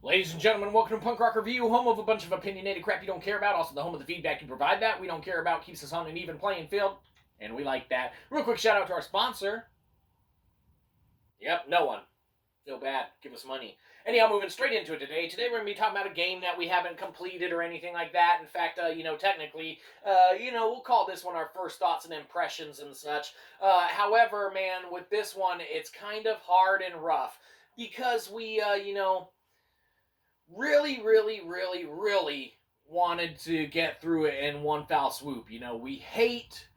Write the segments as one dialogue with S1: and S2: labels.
S1: Ladies and gentlemen, welcome to Punk Rock Review, home of a bunch of opinionated crap you don't care about, also the home of the feedback you provide that we don't care about, keeps us on an even playing field, and we like that. Real quick shout out to our sponsor. Yep, no one. Feel bad. Give us money. Anyhow, moving straight into it today. Today we're going to be talking about a game that we haven't completed or anything like that. In fact, technically, we'll call this one our first thoughts and impressions and such. However, man, with this one, it's kind of hard and rough because we, really wanted to get through it in one foul swoop. We hate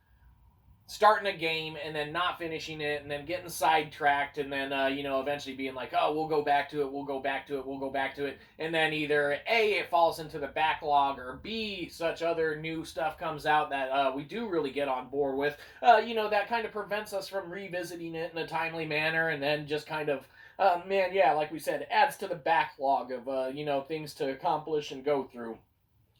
S1: starting a game and then not finishing it and then getting sidetracked and then, eventually being like, oh, we'll go back to it. And then either A, it falls into the backlog, or B, such other new stuff comes out that we do really get on board with, that kind of prevents us from revisiting it in a timely manner, and then just kind of, like we said, adds to the backlog of, things to accomplish and go through.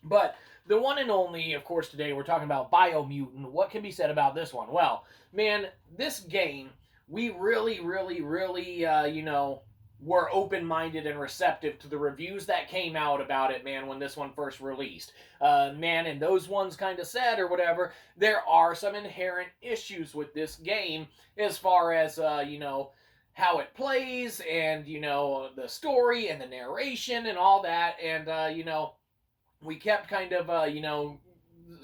S1: But the one and only, of course, today we're talking about Biomutant. What can be said about this one? Well, man, this game, we really, were open-minded and receptive to the reviews that came out about it, man, when this one first released. And those ones kind of said, or whatever, there are some inherent issues with this game as far as, how it plays and, the story and the narration and all that. And, we kept kind of,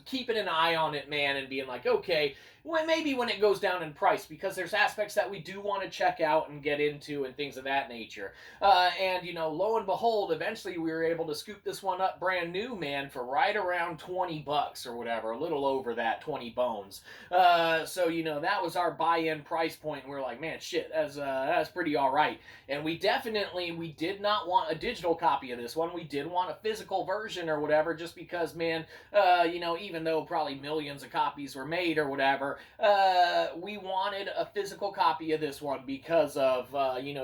S1: keeping an eye on it, man, and being like, okay, well, maybe when it goes down in price, because there's aspects that we do want to check out and get into and things of that nature. Lo and behold, eventually we were able to scoop this one up brand new, man, for right around $20 or whatever, a little over that, 20 bones. That was our buy-in price point, and we were like, man, shit, that's pretty all right. And we did not want a digital copy of this one. We did want a physical version or whatever, just because, man, even though probably millions of copies were made or whatever, we wanted a physical copy of this one because of,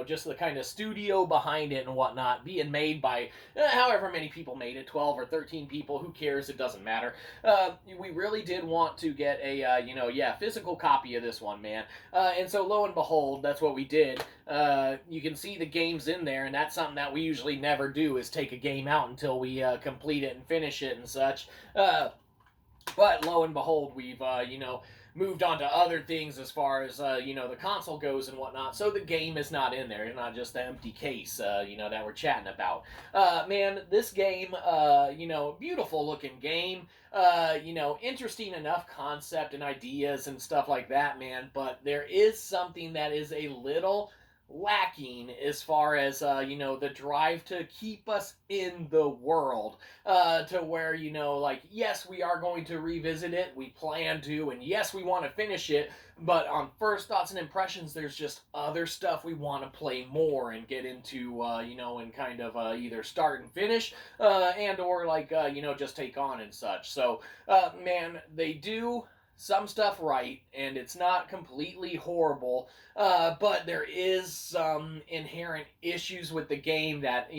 S1: just the kind of studio behind it and whatnot, being made by however many people made it, 12 or 13 people, who cares, it doesn't matter. We really did want to get a, physical copy of this one, man. And so lo and behold, that's what we did. You can see the games in there, and that's something that we usually never do, is take a game out until we complete it and finish it and such. But lo and behold, we've, moved on to other things as far as, the console goes and whatnot. So the game is not in there. It's not just the empty case, that we're chatting about. Man, this game, beautiful looking game. Interesting enough concept and ideas and stuff like that, man. But there is something that is a little lacking as far as the drive to keep us in the world, to where, yes, we are going to revisit it, we plan to, and yes, we want to finish it, but on first thoughts and impressions, there's just other stuff we want to play more and get into, and kind of either start and finish, and or just take on and such. So man, they do some stuff right, and it's not completely horrible, but there is some inherent issues with the game that,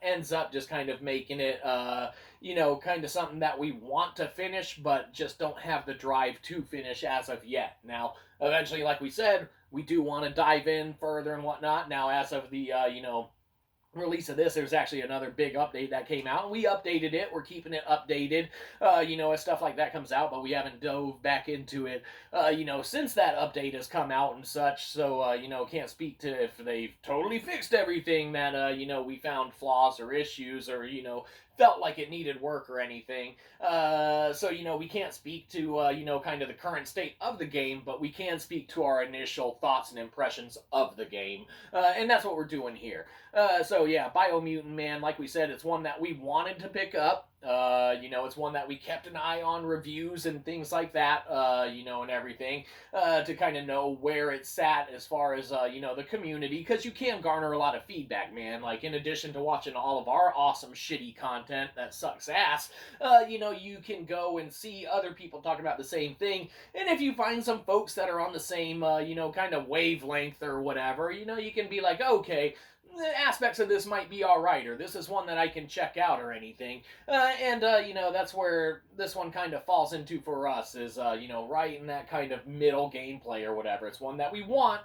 S1: ends up just kind of making it, kind of something that we want to finish, but just don't have the drive to finish as of yet. Now, eventually, like we said, we do want to dive in further and whatnot. Now, as of the, release of this, there's actually another big update that came out. We updated it. We're keeping it updated, as stuff like that comes out, but we haven't dove back into it, since that update has come out and such. So, can't speak to if they've totally fixed everything that, we found flaws or issues or, felt like it needed work or anything. We can't speak to, kind of the current state of the game, but we can speak to our initial thoughts and impressions of the game. And that's what we're doing here. Biomutant, man, like we said, it's one that we wanted to pick up. It's one that we kept an eye on reviews and things like that, and everything, to kind of know where it sat as far as, the community, because you can garner a lot of feedback, man. Like, in addition to watching all of our awesome shitty content that sucks ass, you can go and see other people talking about the same thing, and if you find some folks that are on the same, kind of wavelength or whatever, you can be like, okay, aspects of this might be alright, or this is one that I can check out or anything. That's where this one kind of falls into for us, is, right in that kind of middle gameplay or whatever. It's one that we want,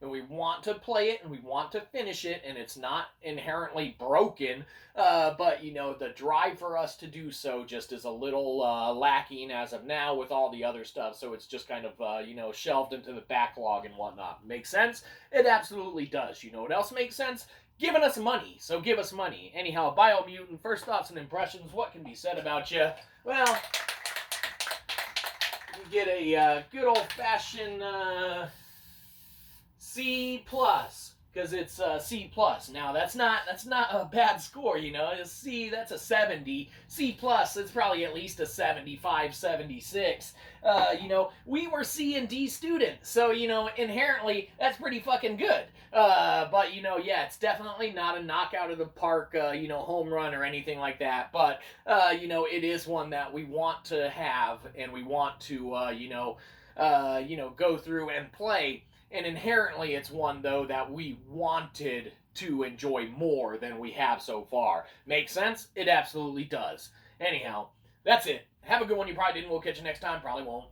S1: and we want to play it and we want to finish it, and it's not inherently broken, but the drive for us to do so just is a little lacking as of now with all the other stuff. So it's just kind of shelved into the backlog and whatnot. Makes sense? It absolutely does. You know what else makes sense? Giving us money. So give us money. Anyhow, Biomutant, first thoughts and impressions. What can be said about you? Well, you get a good old-fashioned C plus, because it's C plus. Now that's not a bad score, A C, that's a 70. C plus, it's probably at least a 75, 76. We were C and D students, so inherently that's pretty fucking good. But yeah, it's definitely not a knockout of the park, home run or anything like that. But it is one that we want to have, and we want to go through and play. And inherently, it's one, though, that we wanted to enjoy more than we have so far. Make sense? It absolutely does. Anyhow, that's it. Have a good one. You probably didn't. We'll catch you next time. Probably won't.